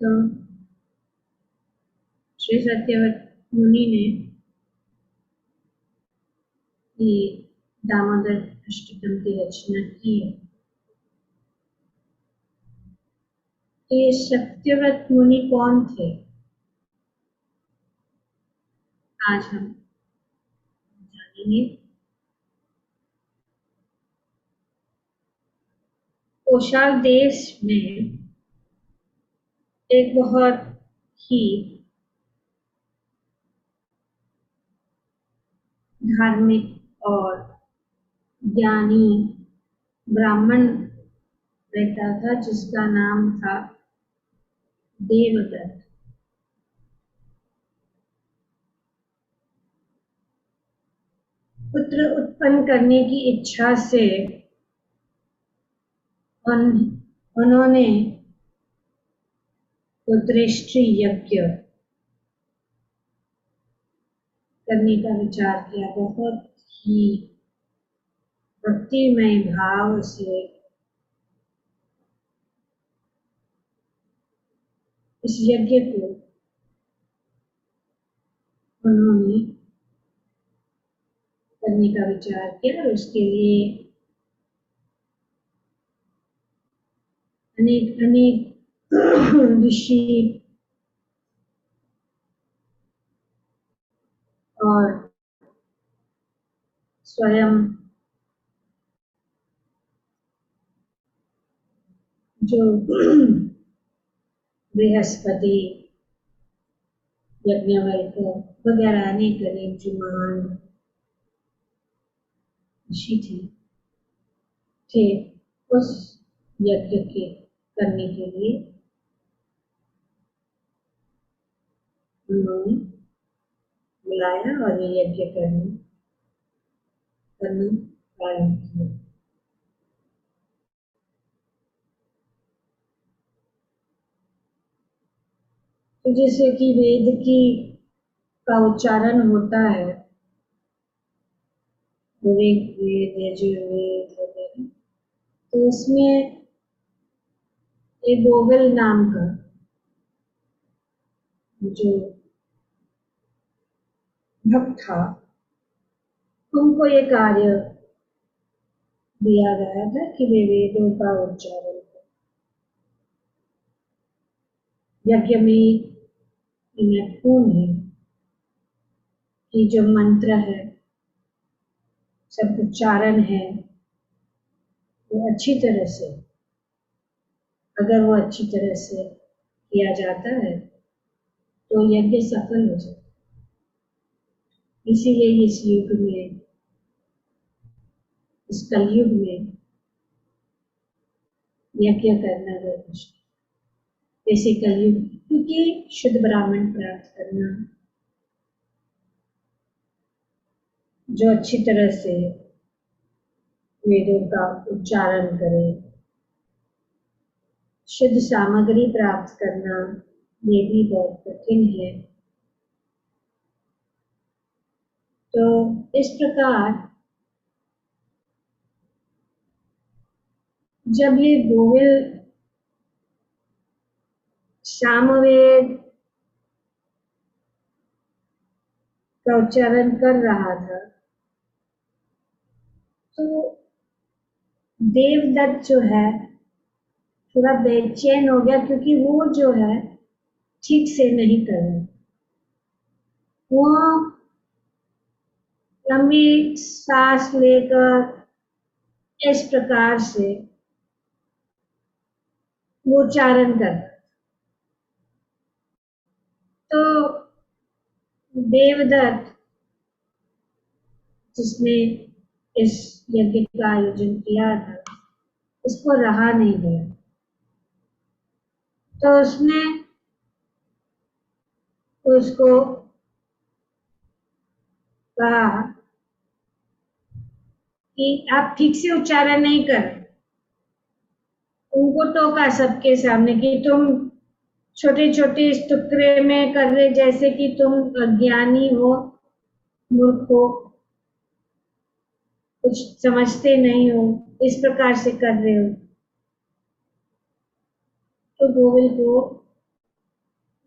तो श्री सत्यव्रत मुनि ने ये दामोदर अष्टकम की रचना की है। तो ये सत्यव्रत मुनि कौन थे, आज हम जानेंगे। कौशाल देश में एक बहुत ही धार्मिक और ज्ञानी ब्राह्मण रहता था, जिसका नाम था देवदत्त। पुत्र उत्पन्न करने की इच्छा से उन्होंने पुत्रेष्टि यज्ञ करने का विचार किया। बहुत ही भक्तिमय भाव से इस यज्ञ को उन्होंने करने का विचार किया और उसके लिए अनेक अनेक ऋषि और स्वयं जो बृहस्पति, यज्ञवल्क वगैरह अनेक अनेक जो महान ऋषि थे उस यज्ञ के करने के लिए उन्होंने बुलाया और ये यज्ञ करना प्रारंभ किया। तो जैसे कि वेद का उच्चारण होता है, ऋग्वेद, यजुर्वेद वगैरह, तो उसमें एक गोगल नाम का जो भक्त था, उनको ये कार्य दिया गया था कि वे वेदों का उच्चारण करें। यज्ञ में महत्वपूर्ण है कि जो मंत्र है, सब उच्चारण है, वो अच्छी तरह से, अगर वो अच्छी तरह से किया जाता है तो यज्ञ सफल हो जाता है। इसीलिए इस युग में, इस कलयुग में यज्ञ करना जरूरी है। जैसे कलयुग, क्योंकि शुद्ध ब्राह्मण प्राप्त करना, जो अच्छी तरह से वेदों का उच्चारण करे, शुद्ध सामग्री प्राप्त करना, ये भी बहुत कठिन है। तो इस प्रकार जब ये गोविल सामवेद का उच्चारण कर रहा था, तो देवदत्त जो है थोड़ा बेचैन हो गया, क्योंकि वो जो है ठीक से नहीं कर रहा। वो लंबी सांस लेकर इस प्रकार से वो उच्चारण कर, तो देवदत्त, जिसने इस यज्ञ का आयोजन किया था, उसको रहा नहीं गया। तो उसने उसको कहा कि आप ठीक से उच्चारण नहीं कर। उनको टोका सबके सामने कि तुम छोटे छोटे इस टुकड़े में कर रहे, जैसे कि तुम अज्ञानी हो, मूर्ख हो, कुछ समझते नहीं हो, इस प्रकार से कर रहे हो। तो गोविल को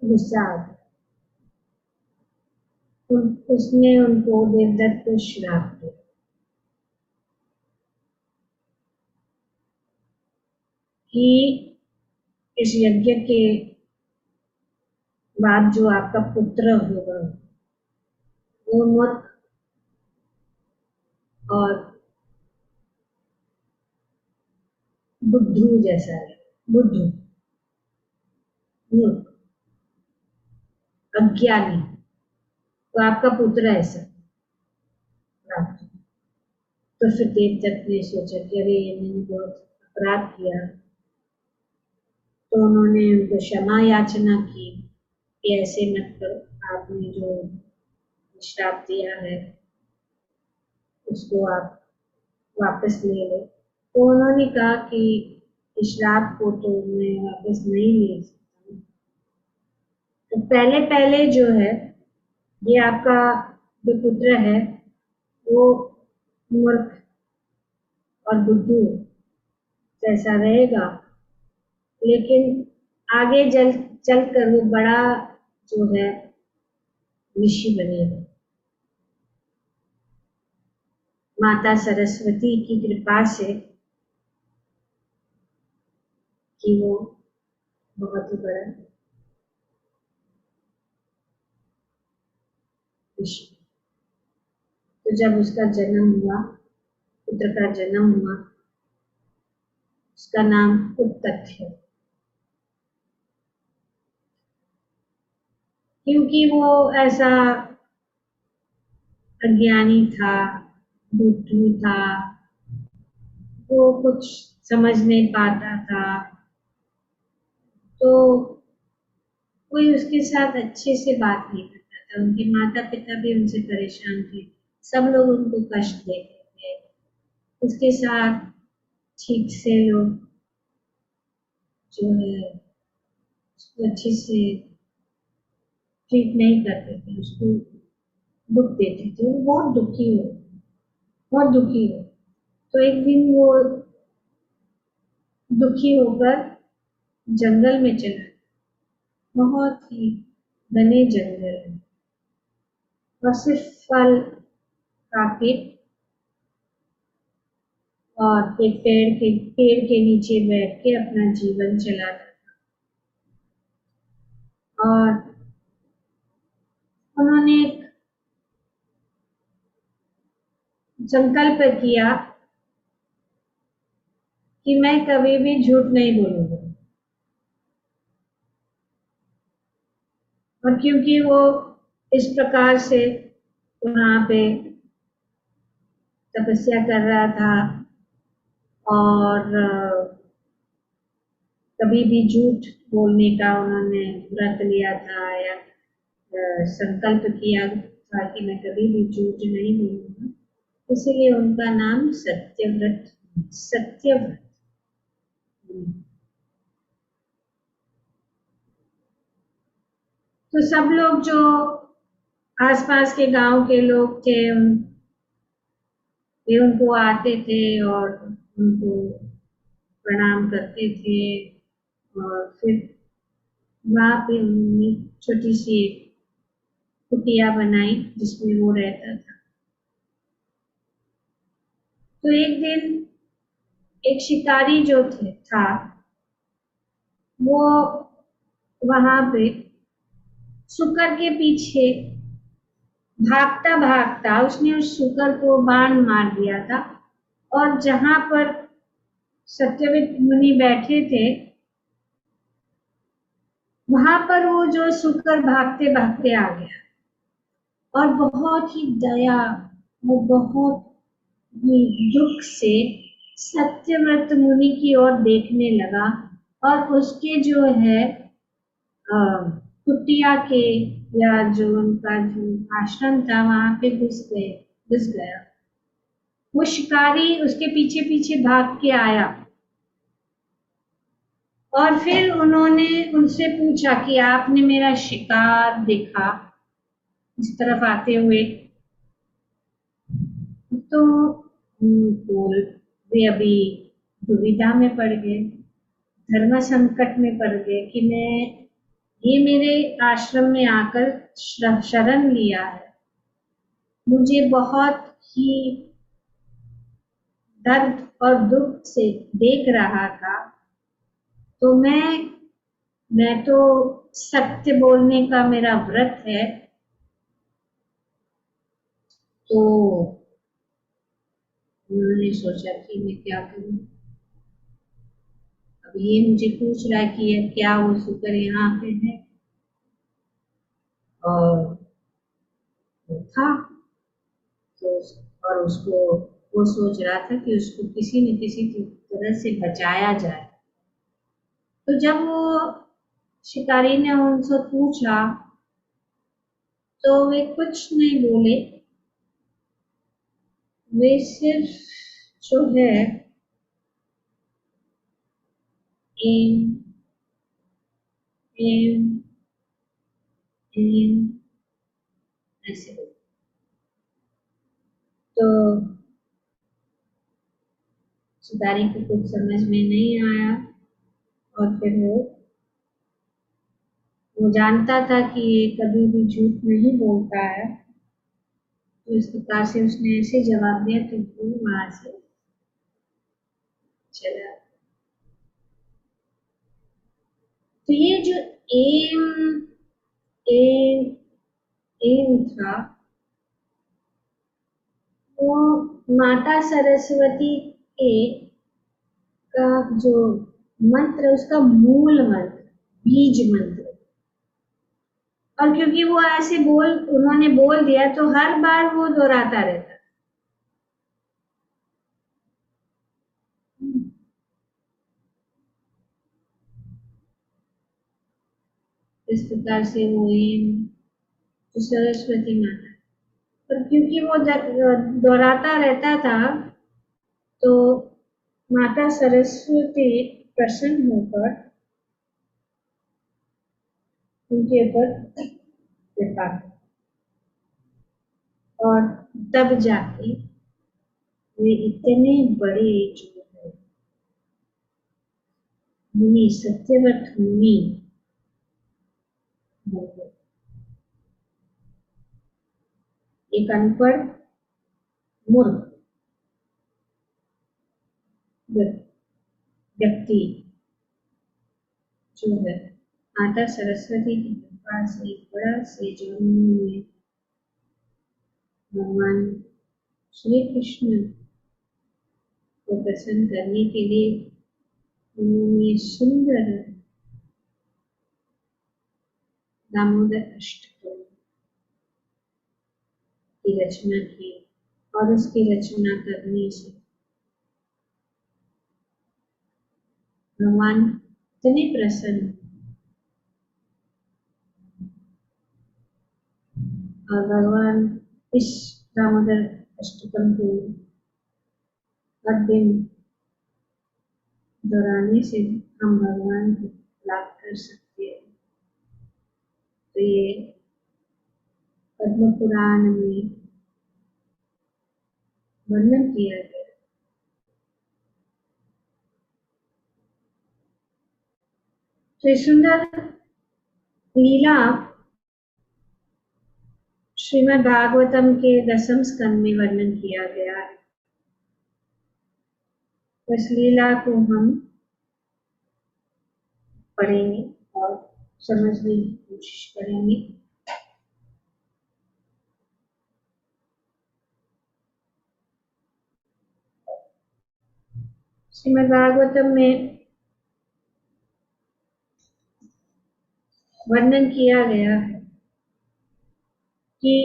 गुस्सा आ गया। उसने उनको देवदत्त को श्राप दिया कि इस यज्ञ के बाद जो आपका पुत्र होगा वो मूर्ख और बुद्धू जैसा है। बुद्धू, मूर्ख, अज्ञानी। तो आपका पुत्र ऐसा। तो फिर देवदत्त ने सोचा कि अरे मैंने बहुत अपराध किया। तो उन्होंने उनको क्षमा याचना की कि ऐसे मत करो, आपने जो श्राप दिया है उसको आप वापस ले लो। तो उन्होंने कहा कि इस श्राप को तो मैं वापस नहीं ले सकता। तो पहले पहले जो है ये आपका जो पुत्र है वो मूर्ख और बुद्धू जैसा रहेगा, लेकिन आगे चलकर वो बड़ा जो है ऋषि बनेगा। माता सरस्वती की कृपा से कि वो बहुत ही बड़ा ऋषि। तो जब उसका जन्म हुआ, पुत्र का जन्म हुआ, उसका नाम उत्तक है, क्योंकि वो ऐसा अज्ञानी था, बुद्धू था, वो कुछ समझ नहीं पाता था। तो कोई उसके साथ अच्छे से बात नहीं करता था। उनके माता पिता भी उनसे परेशान थे, सब लोग उनको कष्ट देते थे। उसके साथ ठीक से लोग जो है उसको अच्छे से ट्रीट नहीं करते थे, उसको दुख देते थे। वो बहुत दुखी हो, बहुत दुखी हो। तो एक दिन वो दुखी होकर जंगल में चला, बहुत ही घने जंगल है और सिर्फ फल काटे और एक पेड़ के नीचे बैठ के अपना जीवन चलाता था। और उन्होंने एक संकल्प किया कि मैं कभी भी झूठ नहीं बोलूंगा। और क्योंकि वो इस प्रकार से वहां पे तपस्या कर रहा था और कभी भी झूठ बोलने का उन्होंने व्रत लिया था या संकल्प किया था कि मैं कभी भी झूठ नहीं बोलूंगा, इसीलिए उनका नाम सत्यव्रत, सत्यव्रत। तो सब लोग जो आसपास के गांव के लोग थे वे उनको आते थे और उनको प्रणाम करते थे। और फिर वहां पे उन्होंने छोटी सी कुटिया बनाई जिसमें वो रहता था। तो एक दिन एक शिकारी जो था वो वहां पे शुकर के पीछे भागता भागता उसने उस शुकर को बाण मार दिया था। और जहां पर सत्यव्रत मुनि बैठे थे वहां पर वो जो शुकर भागते भागते आ गया और बहुत ही दया, वो बहुत ही दुख से सत्यव्रत मुनि की ओर देखने लगा और उसके जो है कुटिया के या जो उनका जो आश्रम था वहां पे घुस गया। वो शिकारी उसके पीछे पीछे भाग के आया और फिर उन्होंने उनसे पूछा कि आपने मेरा शिकार देखा इस तरफ आते हुए। तो वे अभी दुविधा में पड़ गए, धर्म संकट में पड़ गए कि मैं ये मेरे आश्रम में आकर शरण लिया है। मुझे बहुत ही दर्द और दुख से देख रहा था, तो मैं तो सत्य बोलने का मेरा व्रत है, तो उन्होंने सोचा कि मैं क्या करूं। अब ये मुझे पूछ रहा है कि ये क्या वो शुक्र यहाँ पे है, और वो था तो और उसको वो सोच रहा था कि उसको किसी न किसी तरह से बचाया जाए। तो जब वो शिकारी ने उनसे पूछा तो वे कुछ नहीं बोले। वे सिर्फ जो है एम एम एम ऐसे बोले। तो शिकारी को कुछ समझ में नहीं आया, और फिर वो जानता था कि ये कभी भी झूठ नहीं बोलता है, तो इस प्रकार से उसने ऐसे जवाब दिया तो वो वहां से चला। तो ये जो एम एम एम था, वो माता सरस्वती के का जो मंत्र, उसका मूल मंत्र, बीज मंत्र। और क्योंकि वो ऐसे उन्होंने बोल दिया, तो हर बार वो दोहराता रहता। इस प्रकार से वो एम जो सरस्वती माता, और क्योंकि वो दोहराता रहता था, तो माता सरस्वती प्रसन्न होकर उनके ऊपर कृपा, और तब जाके वे इतने बड़े जो है मुनि, सत्यव्रत मुनि हो गए। एक अनपढ़ मूर्ख व्यक्ति जो है माता सरस्वती की कृपा से एक बड़ा से जन्म में भगवान श्री कृष्ण को प्रसन्न करने के लिए उन्होंने सुंदर दामोदर अष्टकम की रचना की, और उसकी रचना करने से भगवान इतने प्रसन्न, और भगवान इस दामोदर अष्टकम को हर दिन दोहराने से हम भगवान को प्राप्त कर सकते हैं। तो ये पद्म पुराण में वर्णन किया गया। तो ये सुंदर लीला श्रीमद् भागवतम के 10वें स्कंद में वर्णन किया गया है। इस लीला को हम पढ़ेंगे और समझने की कोशिश करेंगे। श्रीमद् भागवतम में वर्णन किया गया है कि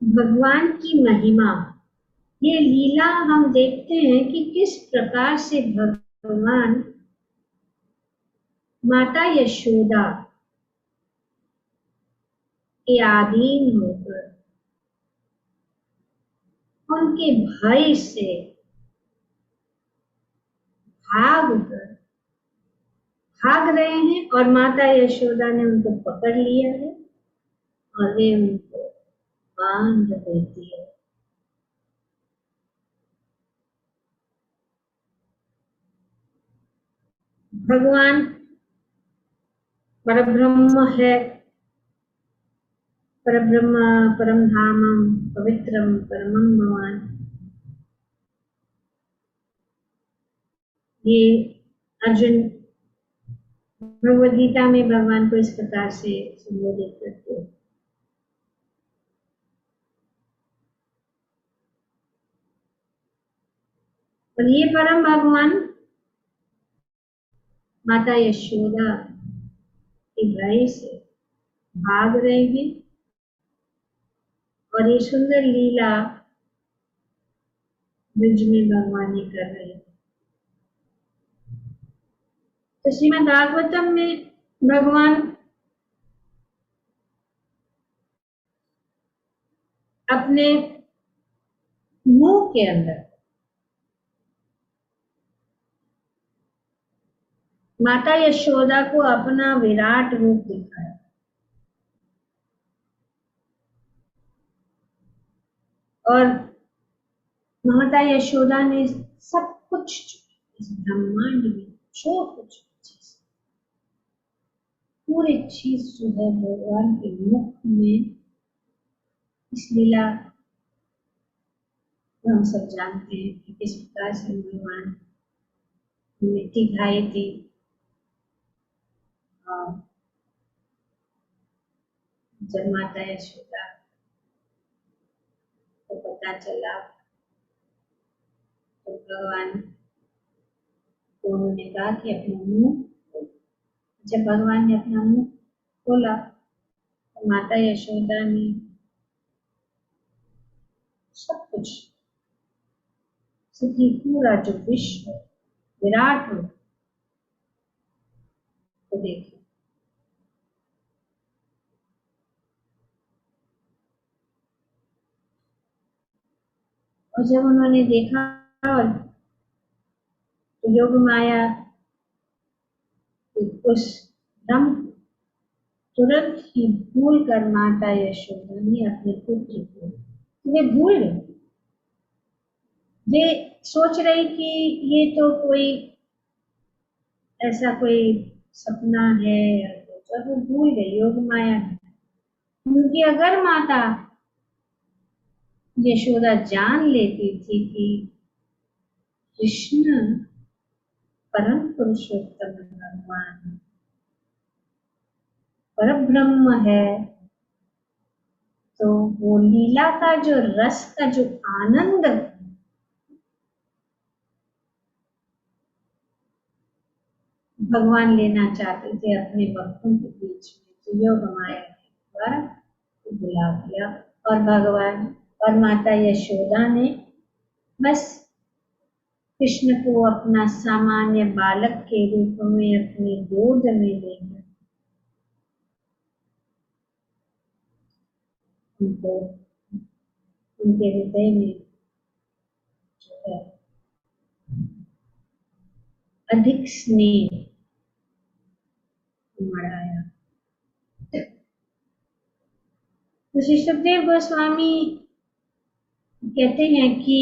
भगवान की महिमा, ये लीला हम देखते हैं कि किस प्रकार से भगवान माता यशोदा के अधीन होकर उनके भय से भाग कर भाग रहे हैं, और माता यशोदा ने उनको पकड़ लिया है और वे उनको बांध देती है। भगवान परब्रह्म है, परब्रह्म परम धामम पवित्रम परमम भवान। ये अर्जुन भगवद गीता में भगवान को इस प्रकार से संबोधित करते हैं। और ये परम भगवान माता यशोदा के भाई से भाग रहे हैं और ये सुंदर लीला ब्रज में भगवान ये कर रहे हैं। तो श्रीमद् भागवतम में भगवान अपने मुंह के अंदर माता यशोदा को अपना विराट रूप दिखाया। और माता यशोदा ने सब कुछ इस ब्रह्मांड में जो कुछ पूरी चीज जो है भगवान के मुख में, इस लीला हम सब जानते हैं कि किस प्रकार से भगवान मिट्टी खाई थी और जब माता यशोदा को पता चला तो भगवान को उन्होंने कहा कि अपना मुंह, जब भगवान ने अपना मुंह खोला तो माता यशोदा ने सब कुछ सभी पूरा जो विश्व विराट रूप को देखा। और जब उन्होंने देखा और तो योग माया उस दम तुरंत ही भूल कर माता यशोदा ने अपने पुत्र को, वे भूल गए। वे सोच रही कि ये तो कोई ऐसा कोई सपना है या कुछ, और वो भूल गई योग माया है। क्योंकि अगर माता यशोदा जान लेती थी कि कृष्ण परम पुरुषोत्तम भगवान परब्रह्म है, तो वो लीला का जो रस का जो आनंद भगवान लेना चाहते थे अपने भक्तों के बीच में, तो योग माया के द्वारा बुला दिया। और भगवान और माता यशोदा ने बस कृष्ण को अपना सामान्य बालक के रूप में अपनी गोद में लेकर उनको उनके हृदय में जो है अधिक स्नेह मढ़ाया। तो श्री सुखदेव गोस्वामी कहते हैं कि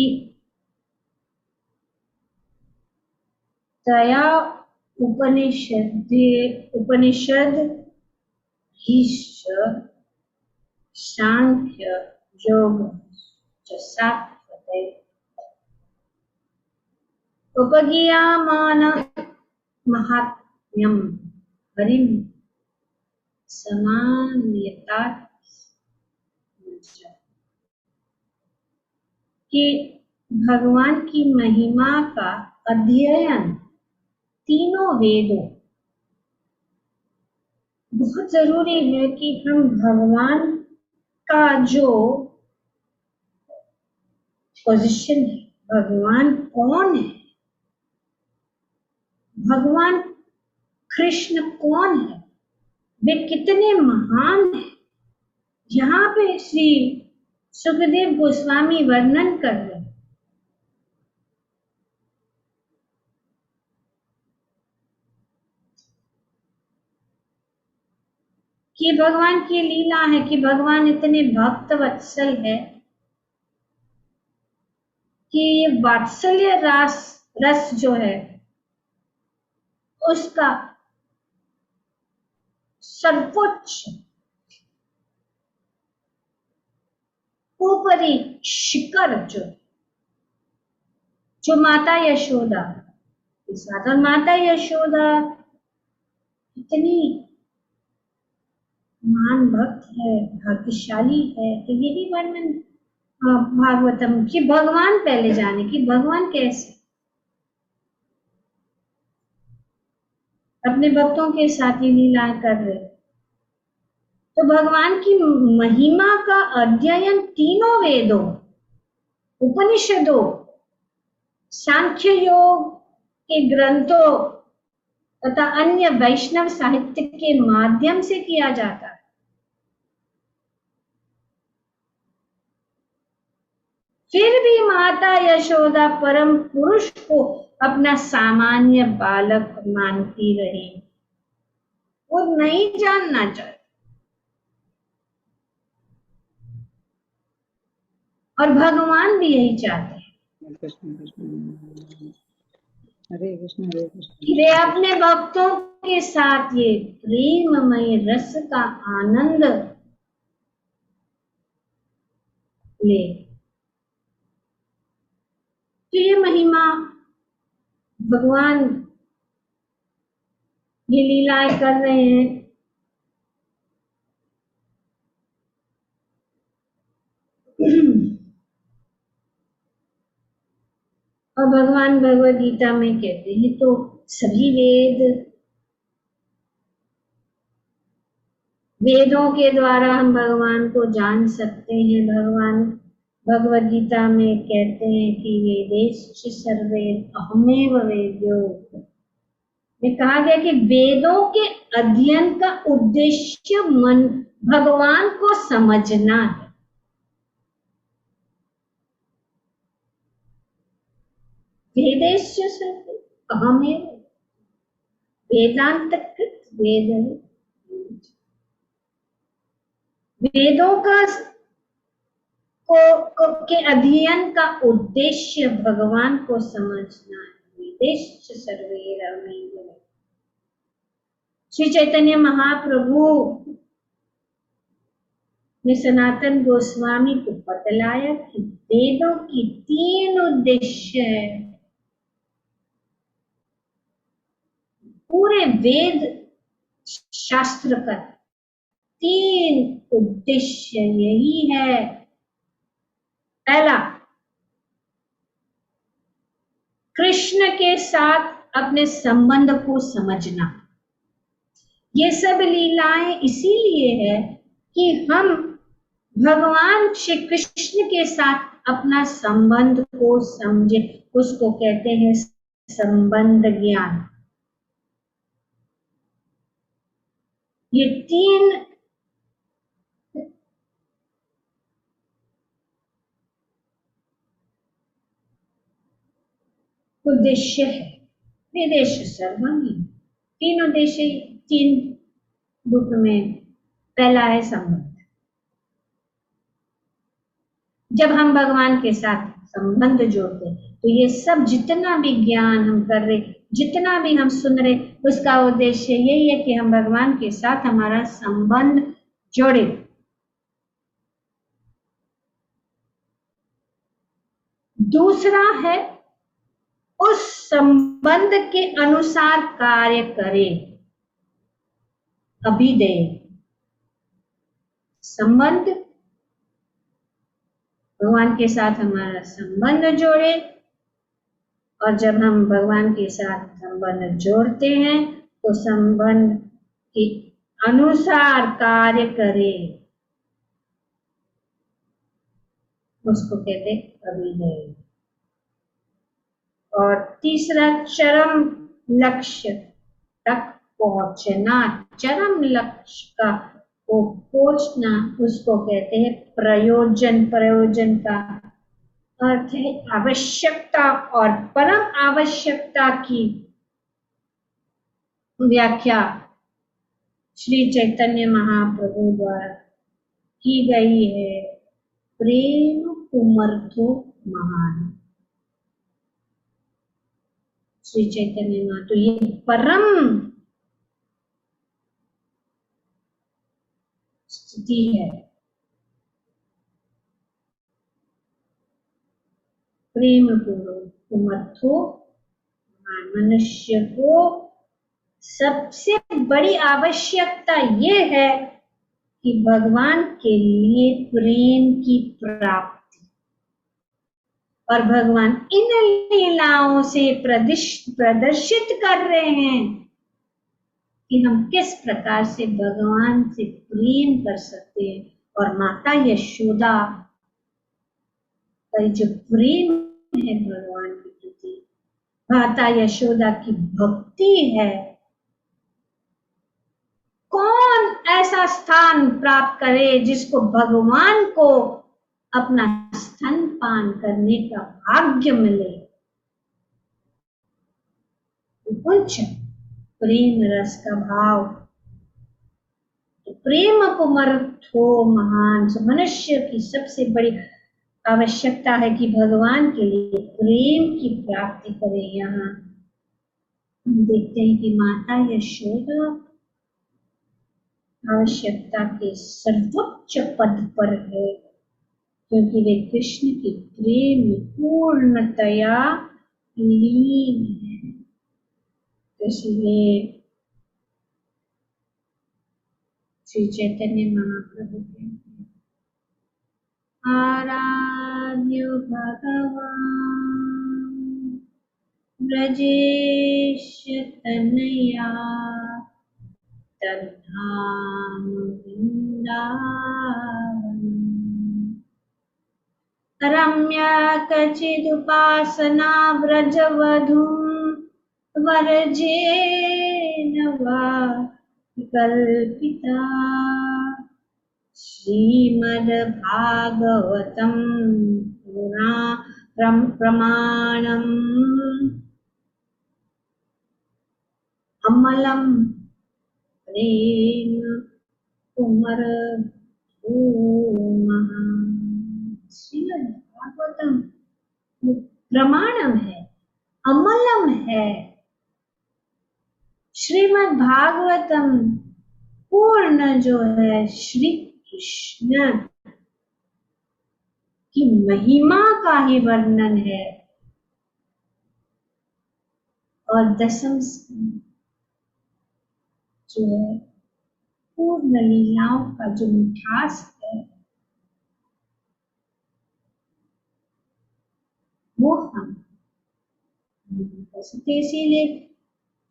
तया उपनिषद ईश सांख्य योग सात्वते उपगीयमान महात्म्यम हरिम समान्यता, कि भगवान की महिमा का अध्ययन तीनों वेदों, बहुत जरूरी है कि हम भगवान का जो पोजीशन है, भगवान कौन है, भगवान कृष्ण कौन है, वे कितने महान हैं, यहाँ पे श्री सुखदेव गोस्वामी वर्णन कर रहे हैं। कि भगवान की लीला है कि भगवान इतने भक्त वत्सल है कि ये वात्सल्य रस जो है उसका सर्वोच्च ऊपरी शिखर जो माता यशोदा के साथ, और माता यशोदा इतनी महान भक्त है, भाग्यशाली है कि यही वर्णन भागवतम कि भगवान पहले जाने कि भगवान कैसे अपने भक्तों के साथ ये लीलाएं कर रहे। तो भगवान की महिमा का अध्ययन तीनों वेदों, उपनिषदों, सांख्य योग के ग्रंथों तथा अन्य वैष्णव साहित्य के माध्यम से किया जाता है। फिर भी माता यशोदा परम पुरुष को अपना सामान्य बालक मानती रही, वो नहीं जानना चाहती। और भगवान भी यही चाहते हैं कि वे अपने भक्तों के साथ ये प्रेममय रस का आनंद ले। तो ये महिमा भगवान ये लीलाएं कर रहे हैं। और भगवान भगवद गीता में कहते हैं तो सभी वेदों के द्वारा हम भगवान को जान सकते हैं। भगवान भगवद गीता में कहते हैं कि वेदेश्च सर्वे अहमेव वेद्यो, में कहा गया कि वेदों के अध्ययन का उद्देश्य मन भगवान को समझना है। वेदेश्च सर्वे अहमेव, वेदांतकृत वेद, वेदों का के अध्ययन का उद्देश्य भगवान को समझना है। वेदेश्च सर्वे अहमेव। श्री चैतन्य महाप्रभु ने सनातन गोस्वामी को बतलाया कि वेदों की 3 उद्देश्य है। पूरे वेद शास्त्र का 3 उद्देश्य यही है। पहला, कृष्ण के साथ अपने संबंध को समझना। ये सब लीलाएं इसीलिए है कि हम भगवान श्री कृष्ण के साथ अपना संबंध को समझे। उसको कहते हैं संबंध ज्ञान। ये 3 उद्देश्य है। वेदेश सर्वम, 3 उद्देश्य 3 रूप में। पहला है संबंध। जब हम भगवान के साथ संबंध जोड़ते हैं तो ये सब जितना भी ज्ञान हम कर रहे, जितना भी हम सुन रहे, उसका उद्देश्य यही है कि हम भगवान के साथ हमारा संबंध जोड़े। दूसरा है उस संबंध के अनुसार कार्य करें। अभिधेय संबंध, भगवान के साथ हमारा संबंध जोड़े, और जब हम भगवान के साथ संबंध जोड़ते हैं तो संबंध के अनुसार कार्य करें, उसको कहते अभिधेय। और तीसरा, चरम लक्ष्य तक पहुंचना। चरम लक्ष्य का को पहुंचना उसको कहते हैं प्रयोजन। प्रयोजन का अर्थ है आवश्यकता, और परम आवश्यकता की व्याख्या श्री चैतन्य महाप्रभु द्वारा की गई है। प्रेम कुमर्थो महान। श्री चैतन्य महा, तो ये परम स्थिति है। प्रेम पूर्वक मर्थो, मनुष्य को सबसे बड़ी आवश्यकता ये है कि भगवान के लिए प्रेम की प्राप्ति, और भगवान इन लीलाओं से प्रदर्शित कर रहे हैं कि हम किस प्रकार से भगवान से प्रेम कर सकते हैं। और माता यशोदा का जो प्रेम है भगवान के प्रति, माता यशोदा की भक्ति है, कौन ऐसा स्थान प्राप्त करे जिसको भगवान को अपना स्तनपान करने का भाग्य मिले। उच्च प्रेम रस का भाव, तो प्रेम पुमर्थो महान, मनुष्य की सबसे बड़ी आवश्यकता है कि भगवान के लिए प्रेम की प्राप्ति करे। यहाँ हम देखते हैं कि माता यशोदा आवश्यकता के सर्वोच्च पद पर है, क्योंकि वे कृष्ण के प्रेम में पूर्णतया लीन है। इसलिए श्री चैतन्य महाप्रभु कहते हैं, आराध्य भगवान ब्रजेश तनया तद्धाम वृंदावन, रम्या कचिदुपासना व्रजवधूं वरजेन वा कल्पिता, श्रीमद्भागवतं प्रमाणम् अमलं प्रेम कुमर्थो महान। श्रीमद्भागवतम प्रमाणम है, अमलम है। श्रीमद्भागवतम पूर्ण जो है श्री कृष्ण की महिमा का ही वर्णन है। और दसम जो है पूर्ण लीलाओं का जो मिठास है, वो हम इसीलिए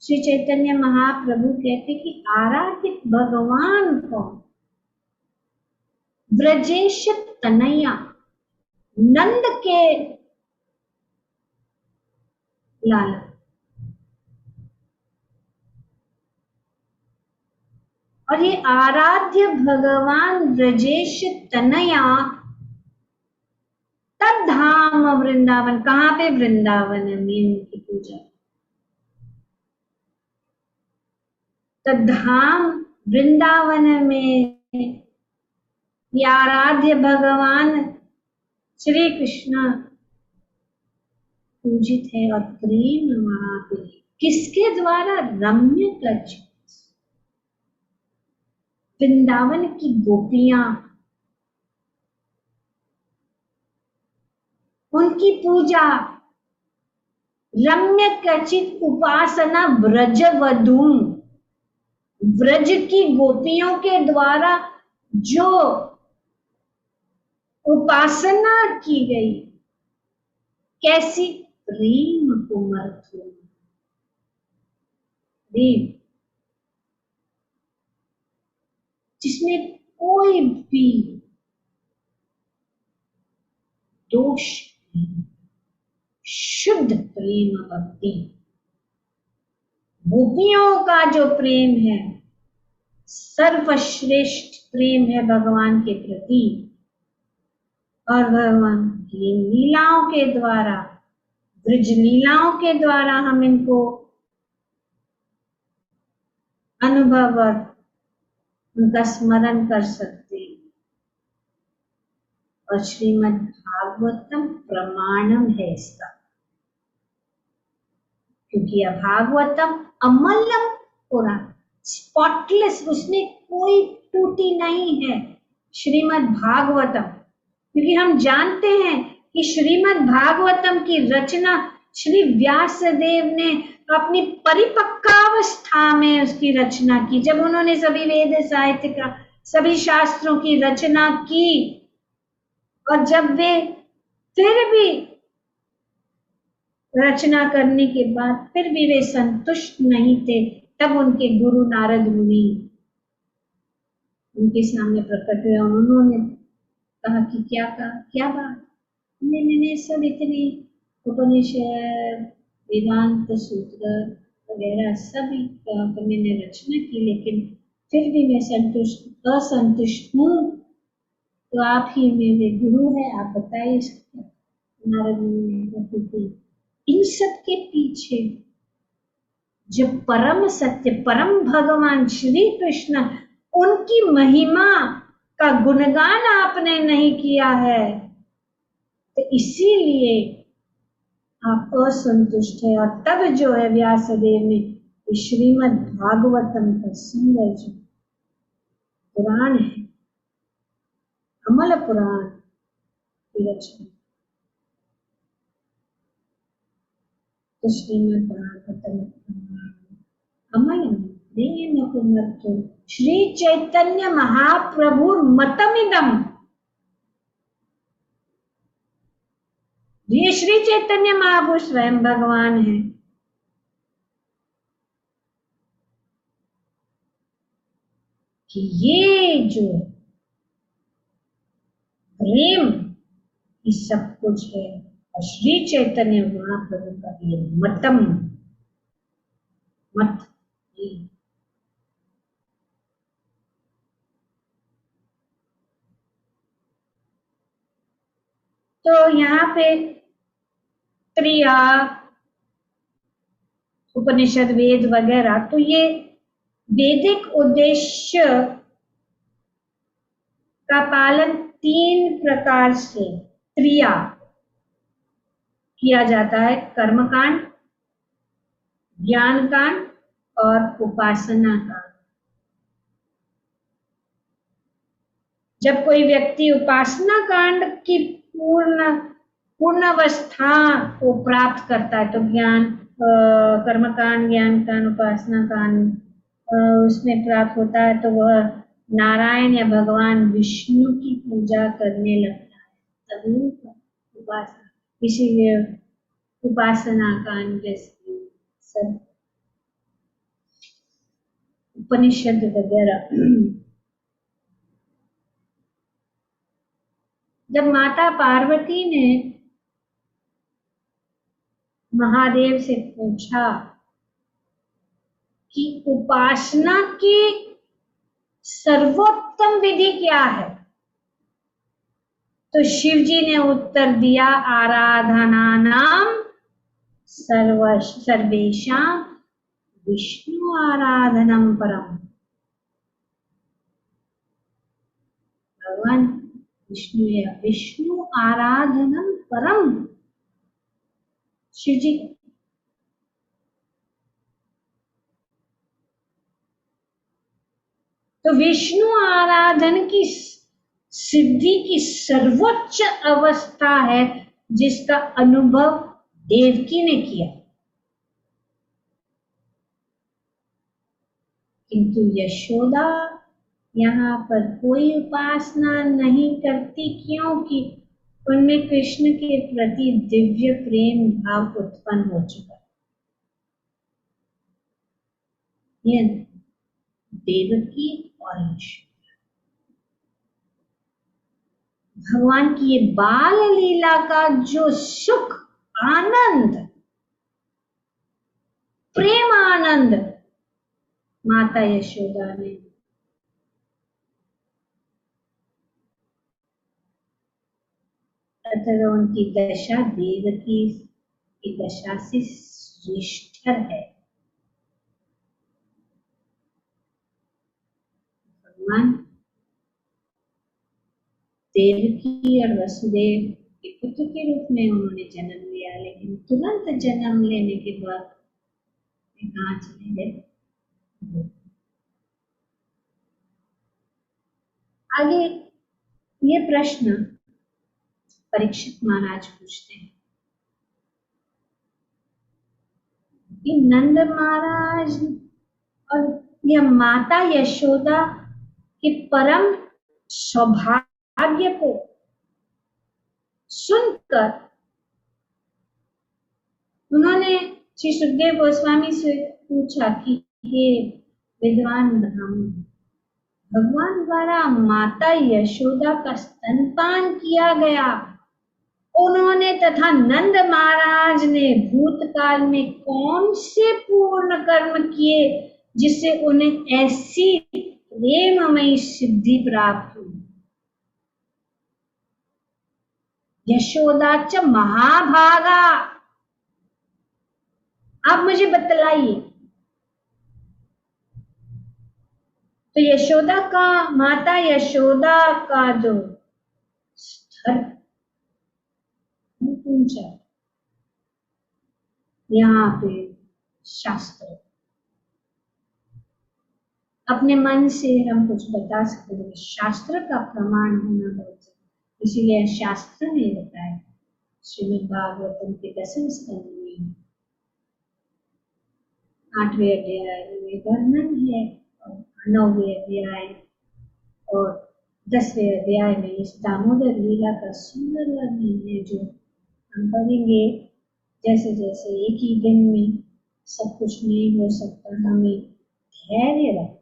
श्री चैतन्य महाप्रभु कहते कि आराध्य भगवान को ब्रजेश तनया, नंद के लाला, और ये आराध्य भगवान ब्रजेश तनया तद धाम वृंदावन, कहाँ पे? वृंदावन में उनकी पूजा। तद धाम वृंदावन में ये आराध्य भगवान श्री कृष्ण पूजित है। और प्रेम वहां पे किसके द्वारा? रम्य कच, वृंदावन की गोपियां, उनकी पूजा, रम्य कचित उपासना ब्रजवधू, ब्रज की गोपियों के द्वारा जो उपासना की गई, कैसी? प्रेम कुमर्थो, प्रेम जिसमें कोई भी दोष नहीं, शुद्ध प्रेम भक्ति। गोपियों का जो प्रेम है सर्वश्रेष्ठ प्रेम है भगवान के प्रति, और भगवान की लीलाओं के द्वारा, ब्रज लीलाओं के द्वारा हम इनको अनुभव और उनका स्मरण कर सकते हैं। और श्रीमद् भागवतम प्रमाणम है इसका, क्योंकि यह भागवतम अमलम पुराण, स्पॉटलेस, उसमें कोई त्रुटि नहीं है, श्रीमद् भागवतम, क्योंकि हम जानते हैं कि श्रीमद् भागवतम की रचना श्री व्यासदेव ने अपनी परिपक्वावस्था में उसकी रचना की। जब उन्होंने सभी वेद साहित्य का, सभी शास्त्रों की रचना की, और जब वे फिर भी रचना करने के बाद फिर भी वे संतुष्ट नहीं थे, तब उनके गुरु नारद मुनि उनके सामने प्रकट हुए। उन्होंने कहा कि क्या बात, मैंने सब इतने उपनिषद, वेदांत सूत्र वगैरह सभी मैंने रचना की, लेकिन फिर भी मैं असंतुष्ट हूँ, तो आप ही मेरे गुरु है, आप बताइए। नारद मुनि ने इन सब के पीछे जो परम सत्य, परम भगवान श्री कृष्ण, उनकी महिमा का गुणगान आपने नहीं किया है, तो इसीलिए आप असंतुष्ट है। और तब जो है व्यासदेव ने श्रीमद् भागवतम का सुंदर जो पुराण है, अमल पुराण की रचना। तो श्रीमद् भागवतम अमलम श्री चैतन्य महाप्रभु मतमिदम, ये श्री चैतन्य महाप्रभु स्वयं भगवान है। कि ये जो प्रेम ये सब कुछ है, और श्री चैतन्य महाप्रभु का ये मतम, मत, तो यहाँ पे क्रिया, उपनिषद, वेद वगैरह, तो ये वैदिक उद्देश्य का पालन 3 प्रकार से क्रिया किया जाता है: कर्मकांड, ज्ञान कांड और उपासना कांड। जब कोई व्यक्ति उपासना कांड की पूर्ण अवस्था को प्राप्त करता है, तो ज्ञान, कर्मकांड, ज्ञान कांड, उपासना कांड उसमें प्राप्त होता है, तो वह नारायण या भगवान विष्णु की पूजा करने लगता है, तभी उपासना। इसीलिए उपासना कांड जैसे सब उपनिषद वगैरह। जब माता पार्वती ने महादेव से पूछा कि उपासना की सर्वोत्तम विधि क्या है, तो शिव जी ने उत्तर दिया, आराधनानाम सर्वेषां विष्णु आराधनम परम। भगवान विष्णु या विष्णु आराधनम परम, शिव जी। तो विष्णु आराधन की सिद्धि की सर्वोच्च अवस्था है, जिसका अनुभव देवकी ने किया। किंतु यशोदा यहाँ पर कोई उपासना नहीं करती, क्योंकि उनमें कृष्ण के प्रति दिव्य प्रेम भाव उत्पन्न हो चुका है। देवकी और यशोदा, भगवान की ये बाल लीला का जो सुख, आनंद, प्रेम आनंद माता यशोदा ने अतः उनकी दशा देवकी की दशा से श्रेष्ठ है। भगवान देवकी और वसुदेव के पुत्र के रूप में उन्होंने जन्म लिया, लेकिन तुरंत जन्म लेने के बाद कहाँ चले गए। आगे ये प्रश्न परीक्षित महाराज पूछते हैं कि नंद महाराज और यह माता यशोदा के परम सौभाग्य को सुनकर उन्होंने श्री सुखदेव गोस्वामी से पूछा कि हे विद्वान ब्राह्मण, भगवान द्वारा माता यशोदा का स्तनपान किया गया, उन्होंने तथा नंद महाराज ने भूतकाल में कौन से पूर्ण कर्म किए जिससे उन्हें ऐसी प्रेममयी सिद्धि प्राप्त हुई। यशोदा च महाभागा, आप मुझे बतलाइए। तो यशोदा का, माता यशोदा का जो स्तर ऊंचा, यहाँ पे शास्त्र, अपने मन से हम कुछ बता सकते हैं, शास्त्र का प्रमाण होना बहुत जरूरी, इसीलिए शास्त्र ने बताया श्रीमद् भागवतम के 10वें स्कंद में 8वें अध्याय में वर्णन है और 9वें अध्याय और 10वें अध्याय में इस दामोदर लीला का सुंदर वर्णन है, जो हम पढ़ेंगे। जैसे जैसे एक ही दिन में सब कुछ नहीं हो सकता, हमें धैर्य रखना।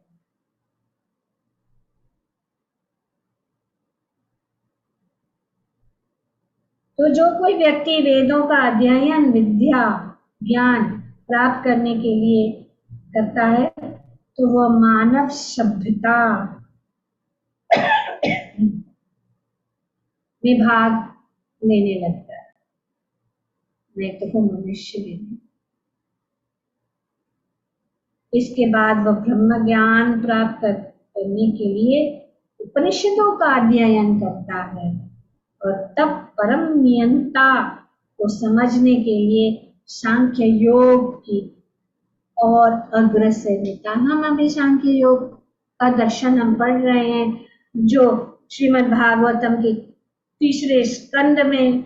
तो जो कोई व्यक्ति वेदों का अध्ययन, विद्या, ज्ञान प्राप्त करने के लिए करता है तो वह मानव सभ्यता में भाग लेने लगता है, नहीं तो वो मनुष्य भी नहीं। इसके बाद वह ब्रह्म ज्ञान प्राप्त करने के लिए उपनिषदों का अध्ययन करता है और तब परम नियंता को समझने के लिए सांख्य योग की और अग्रसर होता है। हम अभी सांख्य योग का दर्शन हम पढ़ रहे हैं, जो श्रीमद् भागवतम के 3रे स्कंद में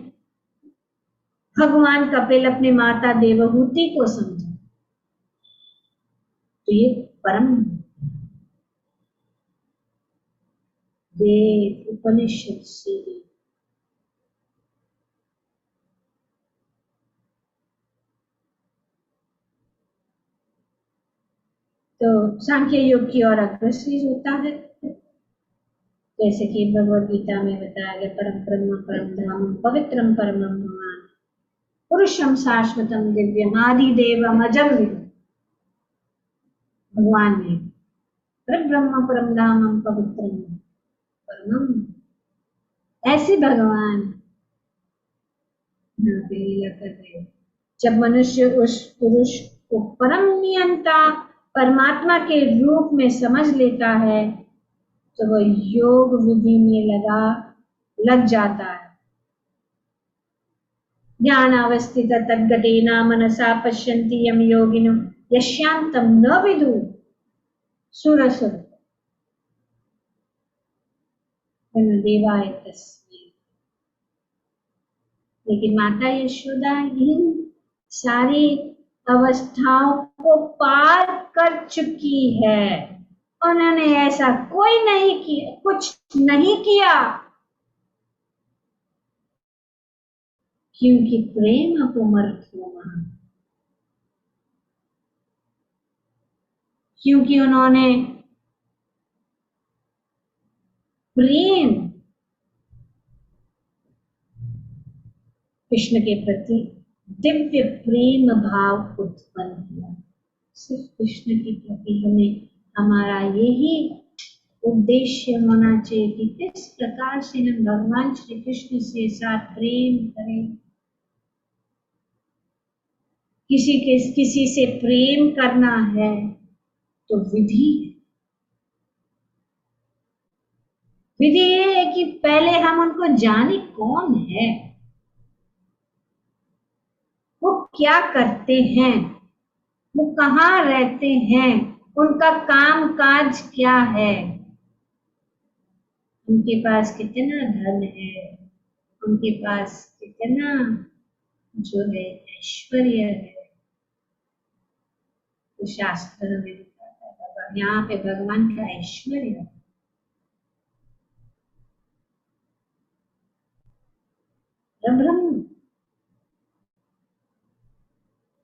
भगवान कपिल अपने माता देवहूति को समझा। तो ये परम वेद उपनिषद से तो सांख्य योग की ओर अग्रसर होता है, जैसे कि भगवद गीता में बताया गया, परम ब्रह्म परम धाम पवित्रम परमम भगवान पुरुषम शाश्वतम दिव्यम आदि देवम अजम विदुम। भगवान ने परम ब्रह्म परम धाम पवित्रम परमम, ऐसे भगवान यहाँ पे लीला कर रहे। जब मनुष्य उस पुरुष को परम नियंता परमात्मा के रूप में समझ लेता है तो वह योग विधि में लग जाता है। ध्यान अवस्थित तद्गतेन मनसा पश्यन्ति यम योगिनो यस्यान्तं न विदु सुरसुर देवाय तस्मै। लेकिन माता यशोदा इन सारी अवस्थाओं को पार कर चुकी है, उन्होंने ऐसा कोई नहीं किया, कुछ नहीं किया, क्योंकि प्रेम अपमर्थोमा, क्योंकि उन्होंने प्रेम कृष्ण के प्रति दिव्य प्रेम भाव उत्पन्न किया। सिर्फ कृष्ण के प्रति हमें हमारा यही उद्देश्य होना चाहिए कि किस प्रकार से हम भगवान श्री कृष्ण से साथ प्रेम करें। किसी से प्रेम करना है तो विधि ये है कि पहले हम उनको जाने कौन है, वो क्या करते हैं, वो कहाँ रहते हैं, उनका काम काज क्या है। उनके पास कितना धन है, उनके पास कितना जो है ऐश्वर्य है, तो शास्त्र हमें बताता है बाबा यहाँ पे भगवान का ऐश्वर्य है। ब्रह्म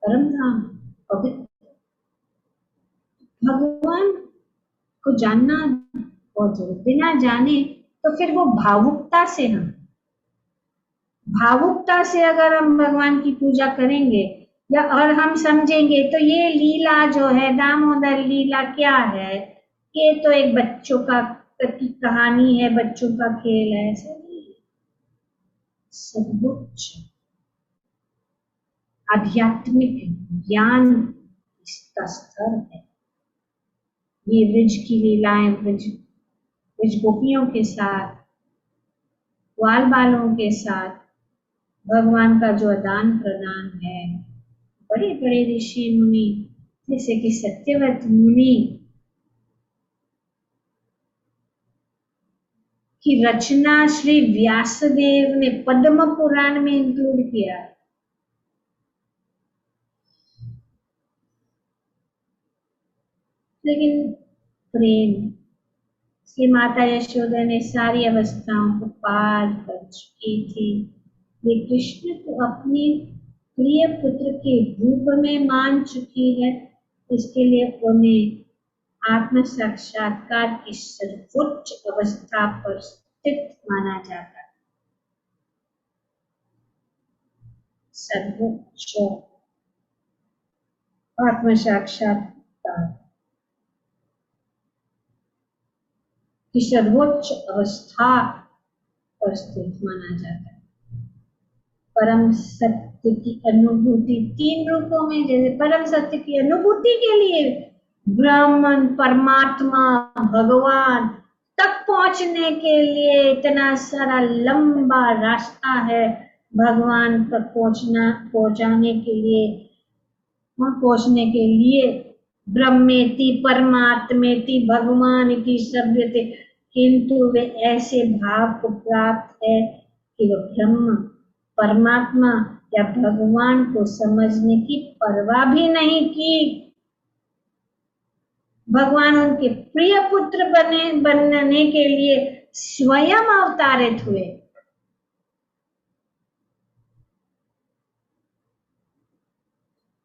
परम धाम पवित्र भगवान को जानना बहुत जरूरी, बिना जाने तो फिर वो भावुकता से अगर हम भगवान की पूजा करेंगे या और हम समझेंगे तो ये लीला जो है दामोदर लीला क्या है, ये तो एक बच्चों का की कहानी है, बच्चों का खेल है, ऐसा नहीं है। सर्वोच्च आध्यात्मिक ज्ञान इसका स्तर है। ये ब्रिज की लीलाएं, ब्रिज गोपियों के साथ, ग्वाल बालों के साथ भगवान का जो आदान प्रदान है, बड़े बड़े ऋषि मुनि जैसे कि सत्यव्रत मुनि की रचना श्री व्यासदेव ने पद्म पुराण में इंक्लूड किया। लेकिन प्रेम, इसलिए माता यशोदा ने सारी अवस्थाओं को पार कर चुकी थी। वे कृष्ण को अपने प्रिय पुत्र के रूप में मान चुकी है, इसके लिए उन्हें आत्म साक्षात्कार की सर्वोच्च अवस्था पर स्थित माना जाता है। सर्वोच्च आत्म साक्षात्कार की सर्वोच्च अवस्था पर स्थित माना जाता है। परम सत्य की अनुभूति 3 रूपों में, जैसे परम सत्य की अनुभूति के लिए ब्राह्मण, परमात्मा, भगवान तक पहुंचने के लिए इतना सारा लंबा रास्ता है। भगवान तक पहुंचाने के लिए, वहां पहुंचने के लिए ब्रह्मेति परमात्मेति भगवान की सभ्यते, किंतु वे ऐसे भाव को प्राप्त है कि वह ब्रह्म, परमात्मा या भगवान को समझने की परवाह भी नहीं की। भगवान उनके प्रिय पुत्र बनने के लिए स्वयं अवतारित हुए।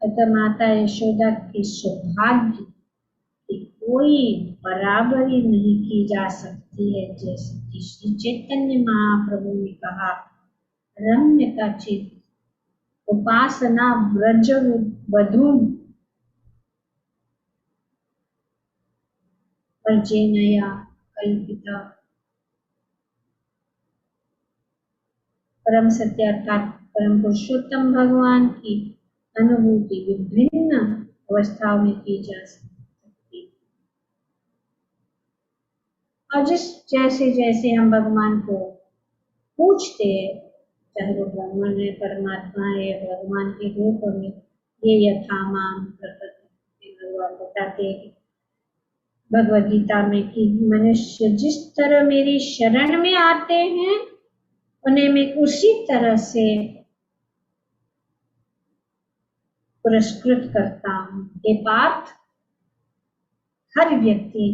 अतः माता यशोदा की सौभाग्य की कोई बराबरी नहीं की जा सकती है। जैसे कि श्री चैतन्य महाप्रभु ने कहा, रम्य का चित उपासना ब्रज वधू नया कल्पिता। परम सत्य अर्थात परम पुरुषोत्तम भगवान की अनुभूति विभिन्न अवस्थाओं में की जा सकती है। और जैसे जैसे हम भगवान को पूछते हैं, चाहे वो ब्रह्मण है, परमात्मा है, भगवान के रूप में, ये यथामान भगवान बताते हैं भगवद गीता में कि मनुष्य जिस तरह मेरी शरण में आते हैं उन्हें मैं उसी तरह से पुरस्कृत करता हूँ। हे पार्थ, हर व्यक्ति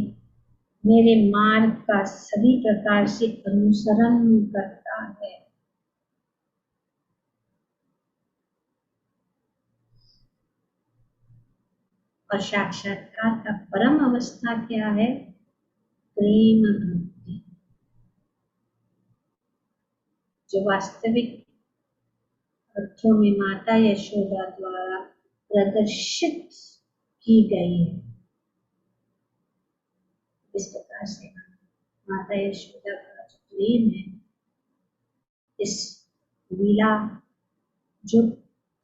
मेरे मार्ग का सभी प्रकार से अनुसरण करता है। और साक्षात्कार का परम अवस्था क्या है? प्रेम भक्ति, जो वास्तविक अर्थों में माता यशोदा द्वारा प्रदर्शित की गई है। इस प्रकार से माता यशोदा का जो प्रेम है, इस लीला जो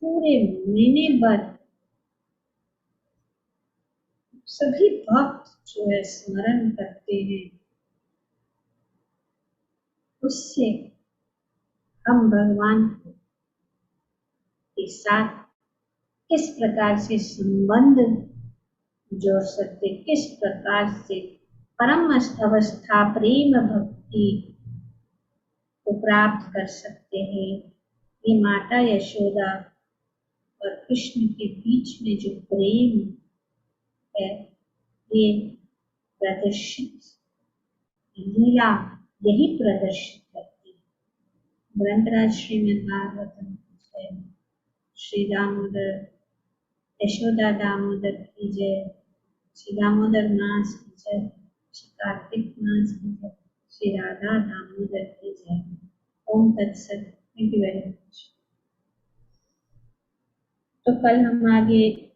पूरे महीने भर सभी भक्त जो है स्मरण करते हैं, उससे हम भगवान के साथ किस प्रकार से संबंध जोड़ सकते, किस प्रकार से परम अवस्था प्रेम भक्ति को प्राप्त कर सकते हैं। ये माता यशोदा और कृष्ण के बीच में जो प्रेम है, ये प्रदर्शित लीला यही प्रदर्शित करती है। ग्रंथराज श्रीमद् भागवतम जय, श्री दामोदर यशोदा दामोदर की जय, श्री दामोदर मास की जय, श्री कार्तिक मास की जय, श्री राधा दामोदर की जय। ओम तत्सत। Thank you very much. तो कल हम आगे